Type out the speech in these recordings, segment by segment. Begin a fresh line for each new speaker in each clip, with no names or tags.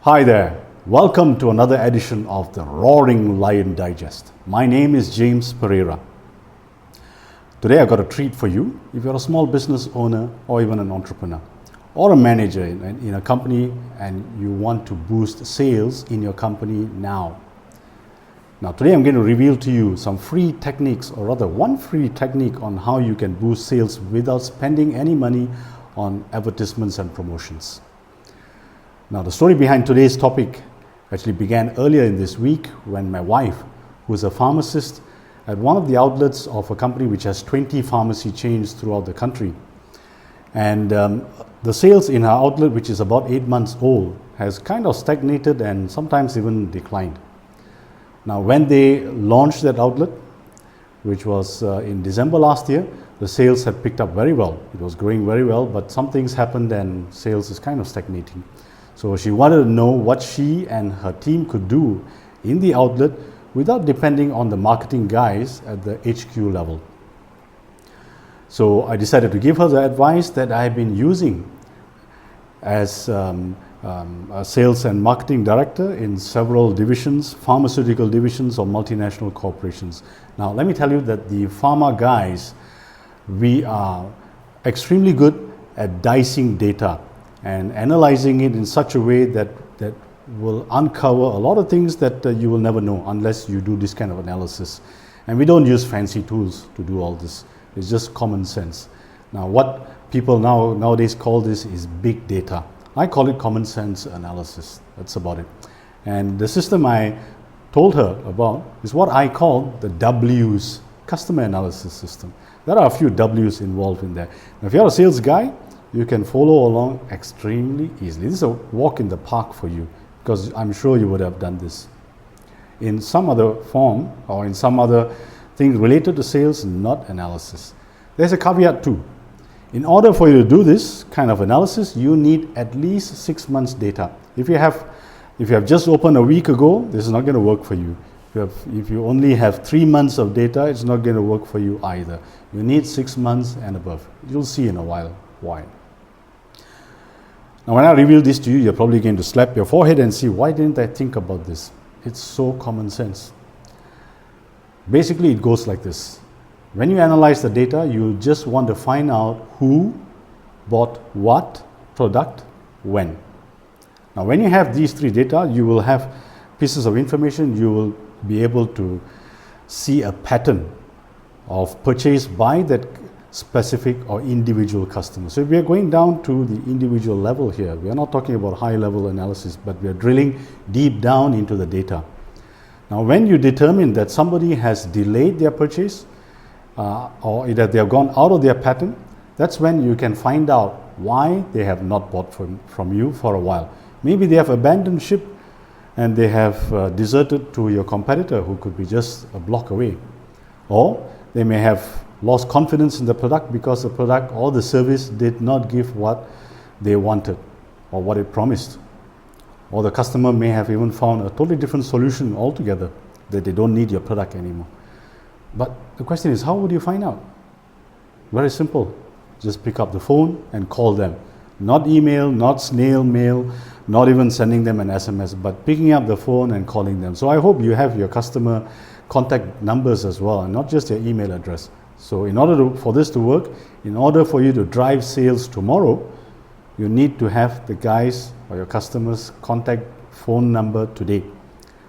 Hi there, welcome to another edition of the Roaring Lion Digest. My name is James Pereira. Today I've got a treat for you. If you're a small business owner or even an entrepreneur or a manager in a company and you want to boost sales in your company now. Now today I'm going to reveal to you some free techniques, or rather one free technique on how you can boost sales without spending any money on advertisements and promotions. Now, the story behind today's topic actually began earlier in this week when my wife, who is a pharmacist at one of the outlets of a company which has 20 pharmacy chains throughout the country, and the sales in her outlet, which is about 8 months old, has kind of stagnated and sometimes even declined. Now, when they launched that outlet, which was in December last year, the sales had picked up very well. It was growing very well, but some things happened and sales is kind of stagnating. So she wanted to know what she and her team could do in the outlet without depending on the marketing guys at the HQ level. So I decided to give her the advice that I have been using as a sales and marketing director in several divisions, pharmaceutical divisions or multinational corporations. Now let me tell you that the pharma guys, we are extremely good at dicing data and analyzing it in such a way that will uncover a lot of things that you will never know unless you do this kind of analysis. And we don't use fancy tools to do all this. It's just common sense. Now, what people nowadays call this is big data. I call it common sense analysis. That's about it. And the system I told her about is what I call the W's, customer analysis system. There are a few W's involved in there. Now, if you're a sales guy, you can follow along extremely easily. This is a walk in the park for you, because I'm sure you would have done this in some other form or in some other thing related to sales, not analysis. There's a caveat too. In order for you to do this kind of analysis, you need at least 6 months data. If you have just opened a week ago, this is not going to work for you. If you only have 3 months of data, it's not going to work for you either. You need 6 months and above. You'll see in a while why. Now, when I reveal this to you, you're probably going to slap your forehead and see, why didn't I think about this? It's so common sense. Basically, it goes like this. When you analyze the data, you just want to find out who bought what product when. Now, when you have these three data, you will have pieces of information. You will be able to see a pattern of purchase by that specific or individual customer. So we are going down to the individual level here. We are not talking about high level analysis, but we are drilling deep down into the data. Now, when you determine that somebody has delayed their purchase or that they have gone out of their pattern, that's when you can find out why they have not bought from you for a while. Maybe they have abandoned ship and they have deserted to your competitor who could be just a block away. Or they may have lost confidence in the product because the product or the service did not give what they wanted or what it promised. Or the customer may have even found a totally different solution altogether, that they don't need your product anymore. But the question is, how would you find out? Very simple. Just pick up the phone and call them. Not email, not snail mail, not even sending them an SMS, but picking up the phone and calling them. So I hope you have your customer contact numbers as well, and not just your email address. So in order for this to work, in order for you to drive sales tomorrow, you need to have the guys or your customers' contact phone number today.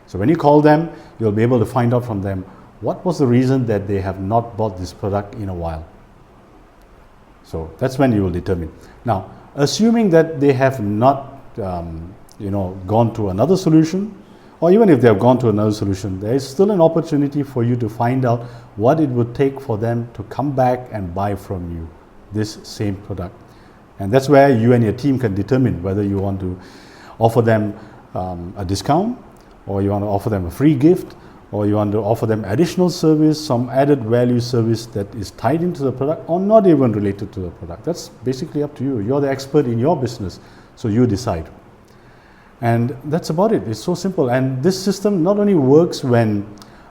So when you call them, you'll be able to find out from them what was the reason that they have not bought this product in a while. So that's when you will determine. Now, assuming that they have not gone to another solution, or even if they have gone to another solution, there is still an opportunity for you to find out what it would take for them to come back and buy from you this same product. And that's where you and your team can determine whether you want to offer them a discount, or you want to offer them a free gift, or you want to offer them additional service, some added value service that is tied into the product or not even related to the product. That's basically up to you. You're the expert in your business, so you decide. And that's about it. It's so simple. And this system not only works when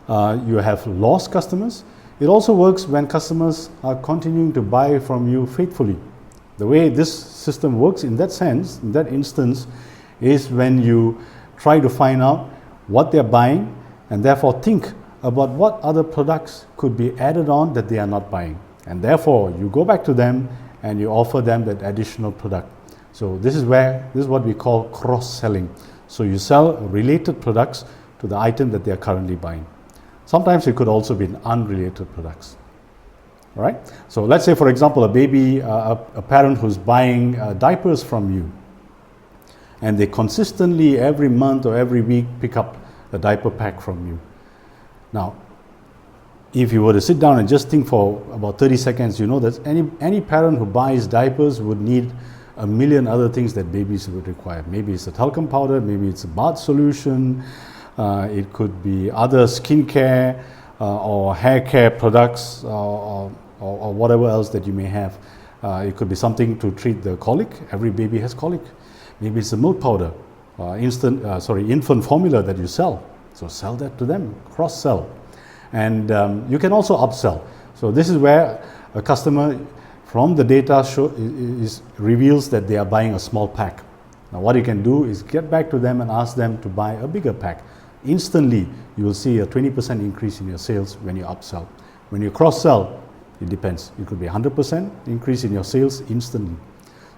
you have lost customers, it also works when customers are continuing to buy from you faithfully. The way this system works in that sense, in that instance, is when you try to find out what they're buying and therefore think about what other products could be added on that they are not buying. And therefore, you go back to them and you offer them that additional product. So this is what we call cross-selling. So you sell related products to the item that they are currently buying. Sometimes it could also be unrelated products. All right? So let's say, for example, a parent who's buying diapers from you, and they consistently every month or every week pick up a diaper pack from you. Now, if you were to sit down and just think for about 30 seconds, you know that any parent who buys diapers would need a million other things that babies would require. Maybe it's a talcum powder, maybe it's a bath solution, it could be other skincare or hair care products or whatever else that you may have. It could be something to treat the colic. Every baby has colic. Maybe it's a milk powder, infant formula that you sell. So sell that to them, cross-sell. And you can also upsell. So this is where a customer from the data reveals that they are buying a small pack. Now what you can do is get back to them and ask them to buy a bigger pack. Instantly, you will see a 20% increase in your sales when you upsell. When you cross-sell, it depends. It could be 100% increase in your sales instantly.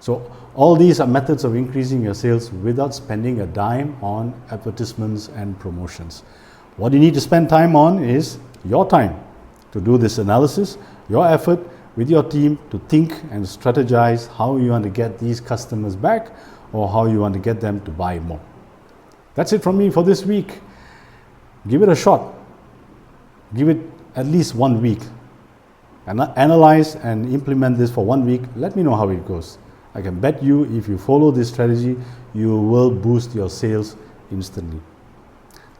So all these are methods of increasing your sales without spending a dime on advertisements and promotions. What you need to spend time on is your time to do this analysis, your effort with your team to think and strategize how you want to get these customers back or how you want to get them to buy more. That's it from me for this week. Give it a shot. Give it at least 1 week. And analyze and implement this for 1 week. Let me know how it goes. I can bet you if you follow this strategy, you will boost your sales instantly.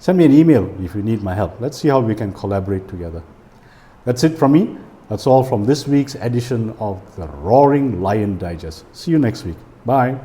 Send me an email if you need my help. Let's see how we can collaborate together. That's it from me. That's all from this week's edition of the Roaring Lion Digest. See you next week. Bye.